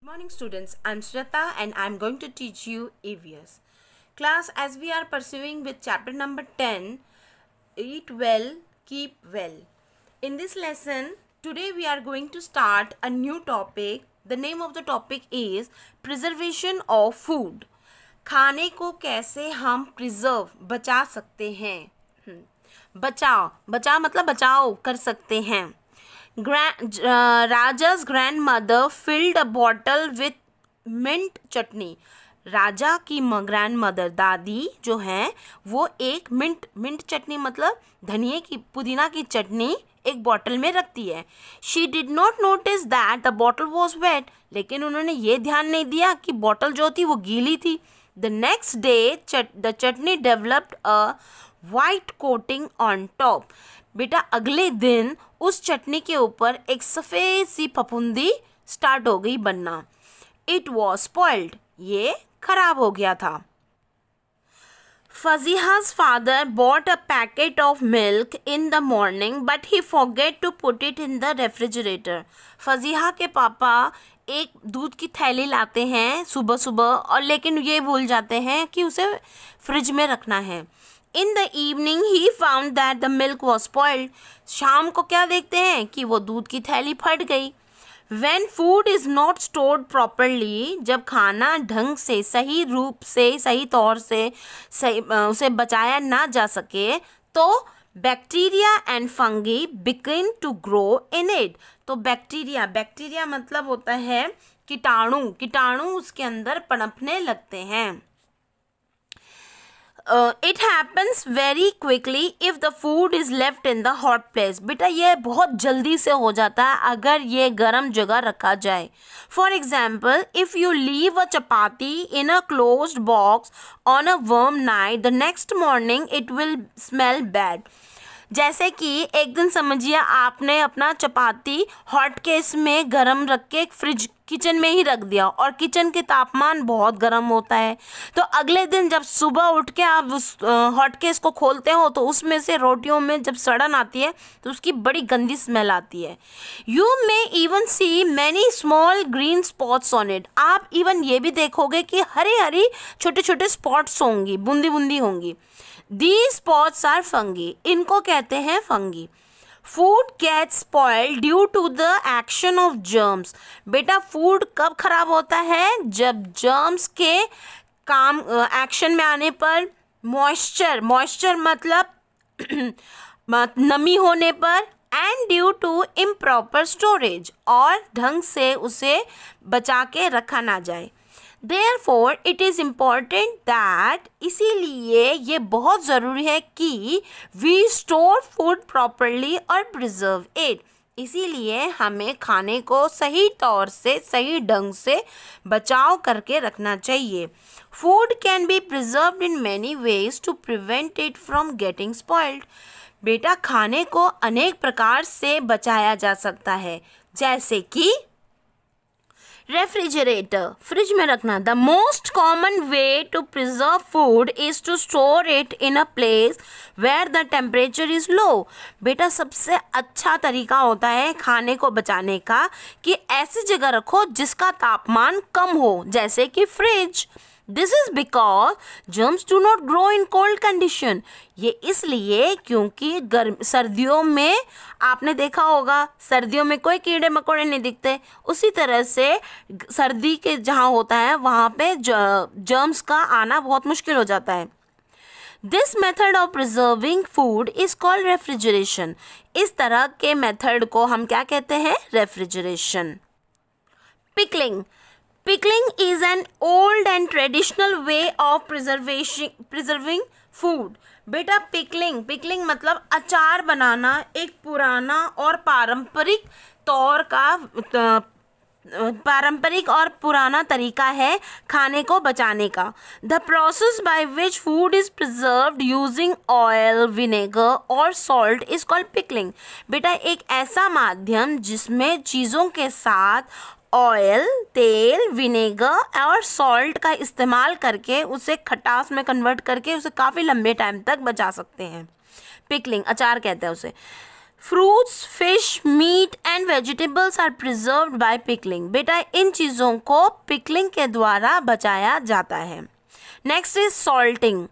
Morning students, I'm Shweta and I'm going to teach you EVS. Class, as we are pursuing with chapter number 10, Eat Well, Keep Well. In this lesson, today we are going to start a new topic. The name of the topic is Preservation of Food. खाने को कैसे हम preserve बचा सकते हैं. बचा मतलब बचाओ कर सकते हैं. Raja's grandmother filled a bottle with mint chutney. राजा की ग्रैंडमदर दादी जो हैं वो एक मिंट चटनी मतलब धनिए की पुदीना की चटनी एक बॉटल में रखती है. She did not notice that the bottle was wet. लेकिन उन्होंने ये ध्यान नहीं दिया कि बॉटल जो थी वो गीली थी. The next day the chutney developed a white coating on top. बेटा अगले दिन उस चटनी के ऊपर एक सफ़ेद सी फफूंदी स्टार्ट हो गई बनना. It was spoiled. ये खराब हो गया था. Faziha's father bought a packet of milk in the morning but he forget to put it in the refrigerator. फजीहा के पापा एक दूध की थैली लाते हैं सुबह सुबह और लेकिन ये भूल जाते हैं कि उसे फ्रिज में रखना है. In the evening he found that the milk was spoiled. शाम को क्या देखते हैं कि वो दूध की थैली फट गई. When food is not stored properly, जब खाना ढंग से सही रूप से सही तौर से उसे बचाया ना जा सके तो bacteria and fungi begin to grow in it. तो बैक्टीरिया मतलब होता है कीटाणु उसके अंदर पनपने लगते हैं. It happens very quickly if the food is left in the hot place. बेटा ये बहुत जल्दी से हो जाता है अगर ये गर्म जगह रखा जाए. For example, if you leave a chapati in a closed box on a warm night, the next morning it will smell bad. जैसे कि एक दिन समझिए आपने अपना चपाती हॉट केस में गरम रख के फ्रिज किचन में ही रख दिया और किचन के तापमान बहुत गर्म होता है. तो अगले दिन जब सुबह उठ के आप उस हॉट केस को खोलते हो तो उसमें से रोटियों में जब सड़न आती है तो उसकी बड़ी गंदी स्मेल आती है. You may even see many small green spots on it. आप इवन ये भी देखोगे कि हरी छोटे छोटे स्पॉट्स होंगी, बूंदी होंगी. These spots are fungi. इनको कहते हैं fungi. Food gets spoiled due to the action of germs. बेटा फूड कब खराब होता है? जब germs के काम एक्शन में आने पर मॉइस्चर मतलब नमी होने पर and due to improper storage और ढंग से उसे बचा के रखा ना जाए. Therefore, it is important that इसीलिए ये बहुत ज़रूरी है कि we store food properly और preserve it. इसीलिए हमें खाने को सही तौर से सही ढंग से बचाव करके रखना चाहिए. Food can be preserved in many ways to prevent it from getting spoiled. बेटा खाने को अनेक प्रकार से बचाया जा सकता है जैसे कि रेफ्रिजरेटर फ्रिज में रखना. The most common way to preserve food is to store it in a place where the temperature is low. बेटा सबसे अच्छा तरीका होता है खाने को बचाने का कि ऐसी जगह रखो जिसका तापमान कम हो जैसे कि fridge. This is because germs do not grow in cold condition. ये इसलिए क्योंकि सर्दियों में आपने देखा होगा सर्दियों में कोई कीड़े मकोड़े नहीं दिखते. उसी तरह से सर्दी के जहाँ होता है वहाँ पे जर्म्स का आना बहुत मुश्किल हो जाता है. This method of preserving food is called refrigeration. इस तरह के मेथड को हम क्या कहते हैं? Refrigeration. Pickling is an old and traditional way of preserving food. बेटा पिकलिंग मतलब अचार बनाना एक पुराना और पारंपरिक और पुराना तरीका है खाने को बचाने का. The process by which food is preserved using oil, vinegar और salt is called pickling. बेटा एक ऐसा माध्यम जिसमें चीज़ों के साथ ऑयल, तेल, विनेगर और सॉल्ट का इस्तेमाल करके उसे खटास में कन्वर्ट करके उसे काफ़ी लंबे टाइम तक बचा सकते हैं. पिकलिंग अचार कहते हैं उसे. Fruits, fish, meat and vegetables are preserved by pickling. बेटा इन चीज़ों को पिकलिंग के द्वारा बचाया जाता है। Next is salting,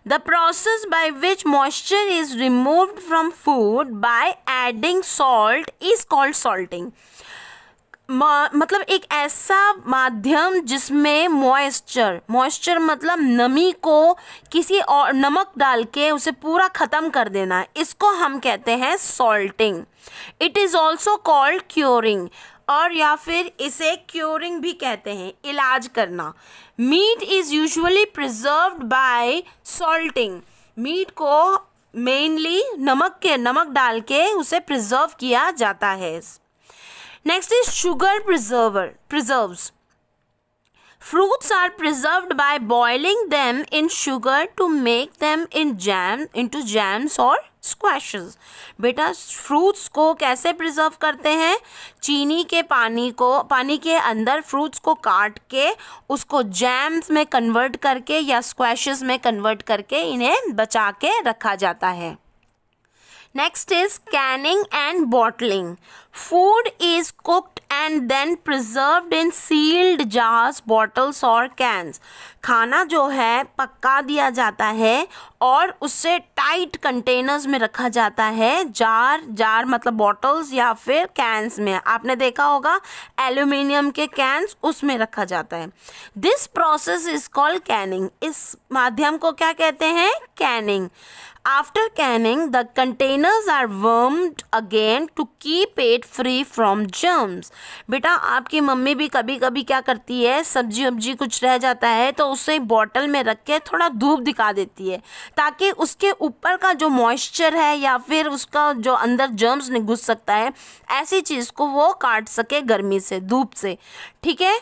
the process by which moisture is removed from food by adding salt is called salting. मतलब एक ऐसा माध्यम जिसमें मॉइस्चर मतलब नमी को किसी और नमक डाल के उसे पूरा ख़त्म कर देना, इसको हम कहते हैं salting. It is also called curing, और या फिर इसे क्योरिंग भी कहते हैं, इलाज करना। Meat is usually preserved by salting. Meat को मेनली नमक डाल के उसे प्रिजर्व किया जाता है। Next is sugar preserves. Fruits are preserved by boiling them in sugar to make them into jams or squashes. बेटा फ्रूट्स को कैसे प्रिजर्व करते हैं? पानी के अंदर फ्रूट्स को काट के उसको जैम्स में कन्वर्ट करके या स्क्वैशेस में कन्वर्ट करके इन्हें बचा के रखा जाता है। Next is canning and bottling. Food is cooked and then preserved in sealed jars, bottles or cans. खाना जो है पका दिया जाता है और उससे टाइट कंटेनर्स में रखा जाता है। जार मतलब बॉटल्स या फिर कैंस में, आपने देखा होगा एल्यूमिनियम के कैंस, उसमें रखा जाता है। This process is called Canning. इस माध्यम को क्या कहते हैं? Canning. After canning, the containers are warmed again to keep it free from germs. बेटा आपकी मम्मी भी कभी कभी क्या करती है, सब्जी कुछ रह जाता है तो उसे बॉटल में रख के थोड़ा धूप दिखा देती है ताकि उसके ऊपर का जो मॉइस्चर है या फिर उसका जो अंदर जर्म्स नहीं घुस सकता है, ऐसी चीज़ को वो काट सके गर्मी से, धूप से। ठीक है।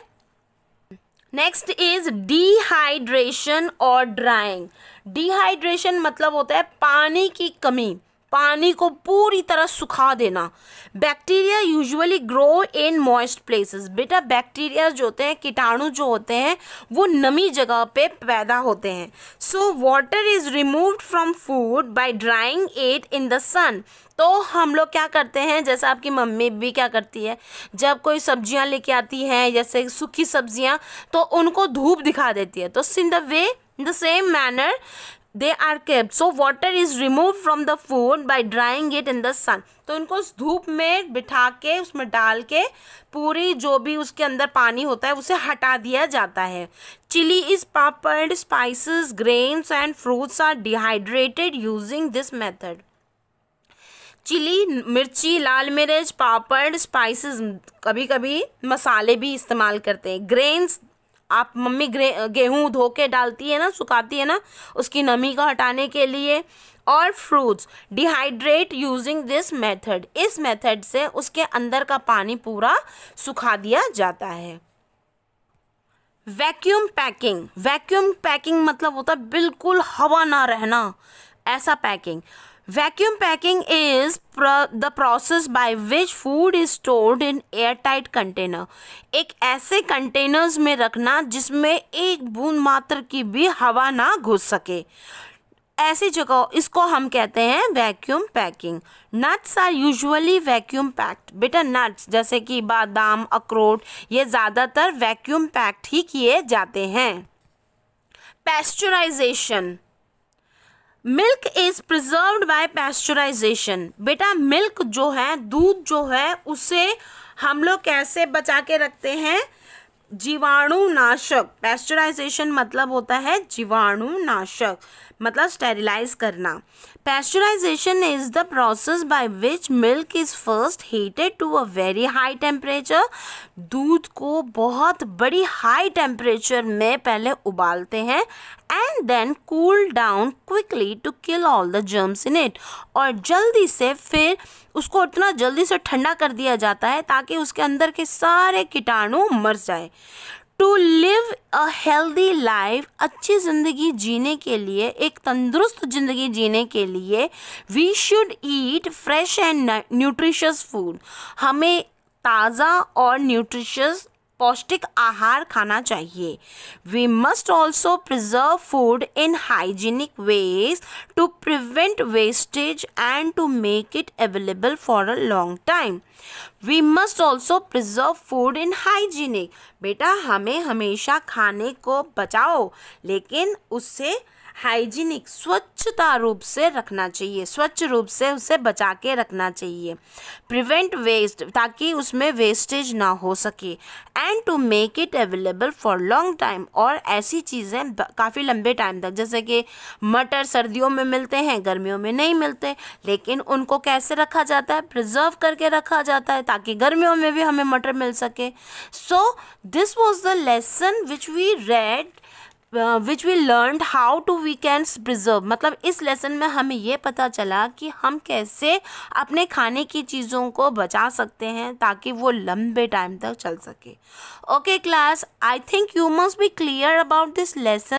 नेक्स्ट इज डिहाइड्रेशन और ड्राइंग। डिहाइड्रेशन मतलब होता है पानी की कमी, पानी को पूरी तरह सुखा देना। Bacteria usually grow in moist places. बेटा बैक्टीरिया जो होते हैं, कीटाणु जो होते हैं, वो नमी जगह पे पैदा होते हैं। So water is removed from food by drying it in the sun. तो हम लोग क्या करते हैं, जैसा आपकी मम्मी भी क्या करती है, जब कोई सब्जियां लेके आती हैं जैसे सूखी सब्जियां, तो उनको धूप दिखा देती है। तो in the same manner they are kept. So water is removed from the food by drying it in the sun. तो उनको उस धूप में बिठा के उसमें डाल के पूरी जो भी उसके अंदर पानी होता है उसे हटा दिया जाता है। Chili is peppered, spices, grains and fruits are dehydrated using this method. Chilli मिर्ची, लाल मिर्च, पापड़, स्पाइसेस, कभी कभी मसाले भी इस्तेमाल करते हैं। ग्रेन्स, आप मम्मी गेहूँ धो के डालती है ना, सुखाती है ना, उसकी नमी को हटाने के लिए। और fruits dehydrate using this method. इस मेथड से उसके अंदर का पानी पूरा सुखा दिया जाता है। Vacuum packing. वैक्यूम पैकिंग मतलब होता है बिल्कुल हवा ना रहना, ऐसा packing. Vacuum packing is the process by which food is stored in airtight container. एक ऐसे कंटेनर्स में रखना जिसमें एक बूंद मात्र की भी हवा ना घुस सके, ऐसी जगह, इसको हम कहते हैं vacuum packing. Nuts are usually vacuum packed. बेटा नट्स जैसे कि बादाम, अखरोट, ये ज़्यादातर वैक्यूम पैक्ड ही किए जाते हैं। Pasteurisation. Milk is preserved by pasteurisation. बेटा मिल्क जो है, दूध जो है, उसे हम लोग कैसे बचा के रखते हैं? जीवाणुनाशक। पैस्चराइजेशन मतलब होता है जीवाणुनाशक, मतलब स्टेरिलाइज करना। Pasteurisation is the process by which milk is first heated to a very high temperature. दूध को बहुत बड़ी हाई टेम्परेचर में पहले उबालते हैं and then cool down quickly to kill all the germs in it. और जल्दी से फिर उसको इतना जल्दी से ठंडा कर दिया जाता है ताकि उसके अंदर के सारे कीटाणु मर जाए। To live a healthy life, अच्छी ज़िंदगी जीने के लिए, एक तंदुरुस्त ज़िंदगी जीने के लिए, we should eat fresh and nutritious food. हमें ताज़ा और न्यूट्रिशियस पौष्टिक आहार खाना चाहिए. We must also preserve food in hygienic ways to prevent wastage and to make it available for a long time. We must also preserve food in hygienic. बेटा हमें हमेशा खाने को बचाओ लेकिन उससे हाइजीनिक स्वच्छता रूप से रखना चाहिए, स्वच्छ रूप से उसे बचा के रखना चाहिए. प्रिवेंट वेस्ट, ताकि उसमें वेस्टेज ना हो सके. And to make it available for long time, और ऐसी चीज़ें काफ़ी लंबे टाइम तक, जैसे कि मटर सर्दियों में मिलते हैं, गर्मियों में नहीं मिलते, लेकिन उनको कैसे रखा जाता है, प्रिजर्व करके रखा जाता है ताकि गर्मियों में भी हमें मटर मिल सके. So this was the lesson which we read, which we learned how to we can preserve. मतलब इस लेसन में हमें ये पता चला कि हम कैसे अपने खाने की चीज़ों को बचा सकते हैं ताकि वो लंबे टाइम तक चल सके. Okay class, I think you must be clear about this lesson.